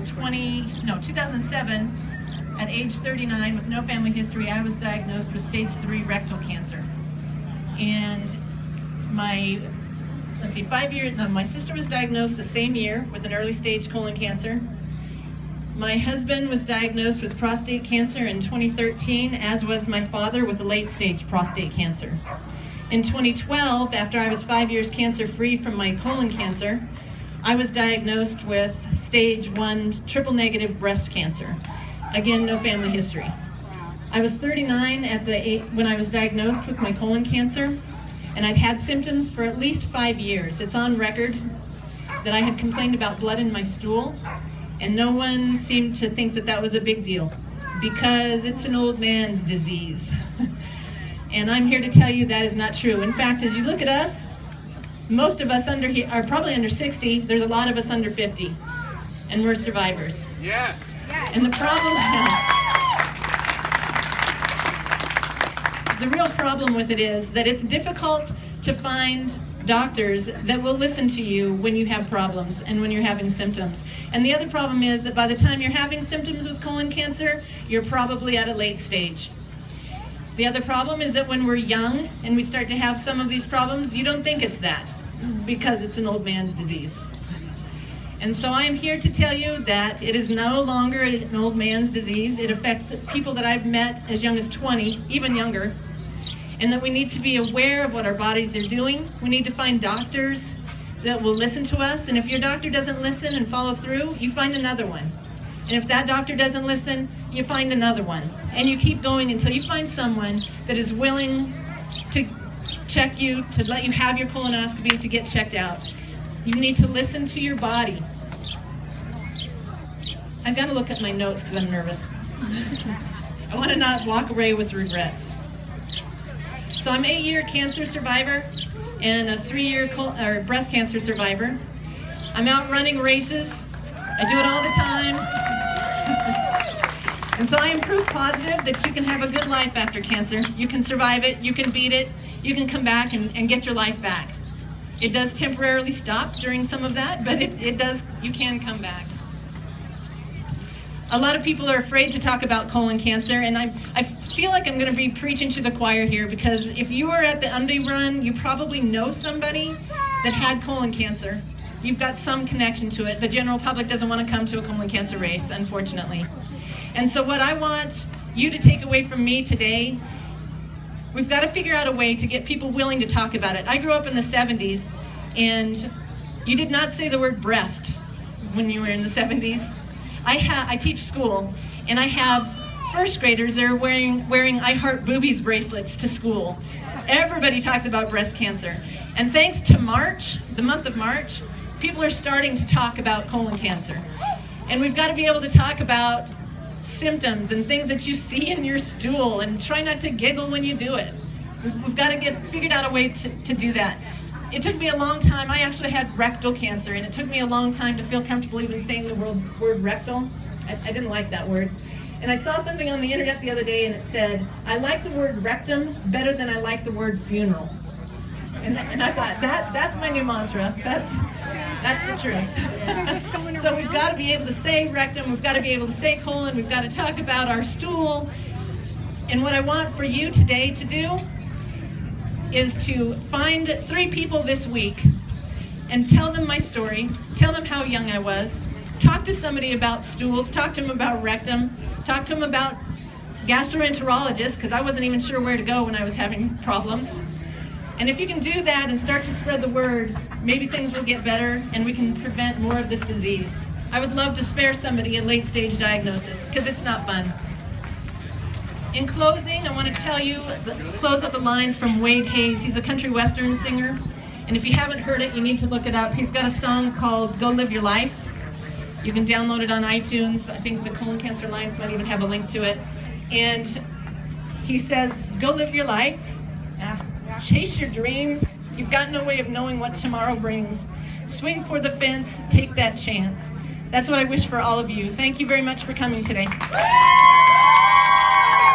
2007, at age 39, with no family history, I was diagnosed with stage 3 rectal cancer. And my sister was diagnosed the same year with an early stage colon cancer. My husband was diagnosed with prostate cancer in 2013, as was my father with a late stage prostate cancer. In 2012, after I was 5 years cancer-free from my colon cancer, I was diagnosed with stage 1 triple-negative breast cancer. Again, no family history. I was 39 when I was diagnosed with my colon cancer, and I'd had symptoms for at least 5 years. It's on record that I had complained about blood in my stool, and no one seemed to think that that was a big deal because it's an old man's disease. And I'm here to tell you that is not true. In fact, as you look at us, most of us under here are probably under 60. There's a lot of us under 50, and we're survivors. Yeah. And the real problem with it is that it's difficult to find doctors that will listen to you when you have problems and when you're having symptoms. And the other problem is that by the time you're having symptoms with colon cancer, you're probably at a late stage. The other problem is that when we're young and we start to have some of these problems, you don't think it's that because it's an old man's disease. And so I am here to tell you that it is no longer an old man's disease. It affects people that I've met as young as 20, even younger, and that we need to be aware of what our bodies are doing. We need to find doctors that will listen to us, and if your doctor doesn't listen and follow through, you find another one. And if that doctor doesn't listen, you find another one. And you keep going until you find someone that is willing to check you, to let you have your colonoscopy, to get checked out. You need to listen to your body. I've got to look at my notes because I'm nervous. I want to not walk away with regrets. So I'm an 8-year cancer survivor and a 3-year breast cancer survivor. I'm out running races. I do it all the time. And so I am proof positive that you can have a good life after cancer. You can survive it, you can beat it, you can come back and get your life back. It does temporarily stop during some of that, but you can come back. A lot of people are afraid to talk about colon cancer, and I feel like I'm going to be preaching to the choir here, because if you were at the Undy run, you probably know somebody that had colon cancer. You've got some connection to it. The general public doesn't want to come to a colon cancer race, unfortunately. And so what I want you to take away from me today, we've got to figure out a way to get people willing to talk about it. I grew up in the 70s, and you did not say the word breast when you were in the 70s. I teach school, and I have first graders that are wearing I Heart Boobies bracelets to school. Everybody talks about breast cancer. And thanks to March, the month of March, people are starting to talk about colon cancer. And we've got to be able to talk about symptoms and things that you see in your stool, and try not to giggle when you do it. We've got to figured out a way to do that. It took me a long time. I actually had rectal cancer, and it took me a long time to feel comfortable even saying the word rectal. I didn't like that word. And I saw something on the internet the other day, and it said, I like the word rectum better than I like the word funeral. And I thought, that's my new mantra. That's the truth. So we've got to be able to say rectum, we've got to be able to say colon, we've got to talk about our stool. And what I want for you today to do is to find 3 people this week and tell them my story, tell them how young I was, talk to somebody about stools, talk to them about rectum, talk to them about gastroenterologists, because I wasn't even sure where to go when I was having problems. And if you can do that and start to spread the word, maybe things will get better and we can prevent more of this disease. I would love to spare somebody a late stage diagnosis, because it's not fun. In closing, I want to tell you, close up the lines from Wade Hayes. He's a country western singer, and if you haven't heard it, you need to look it up. He's got a song called Go Live Your Life. You can download it on iTunes. I think the Colon Cancer Alliance might even have a link to it. And he says, go live your life, chase your dreams. You've got no way of knowing what tomorrow brings. Swing for the fence, take that chance. That's what I wish for all of you. Thank you very much for coming today.